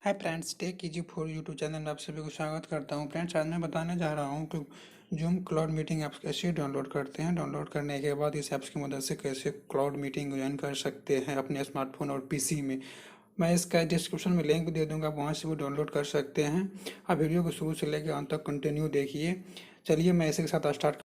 Hi friends, tech easy for YouTube channel में आप सभी को स्वागत करता हूं। फ्रेंड्स, आज मैं बताने जा रहा हूं कि जूम क्लाउड मीटिंग ऐप्स कैसे डाउनलोड करते हैं। डाउनलोड करने के बाद इस ऐप्स की मदद से कैसे क्लाउड मीटिंग ज्वाइन कर सकते हैं अपने स्मार्टफोन और पीसी में। मैं इसका डिस्क्रिप्शन में लिंक दे दूंगा, वहां से वो डाउनलोड कर सकते हैं। आप वीडियो को शुरू से लेकर अंत तक कंटिन्यू देखिए। चलिए मैं इसी के साथ स्टार्ट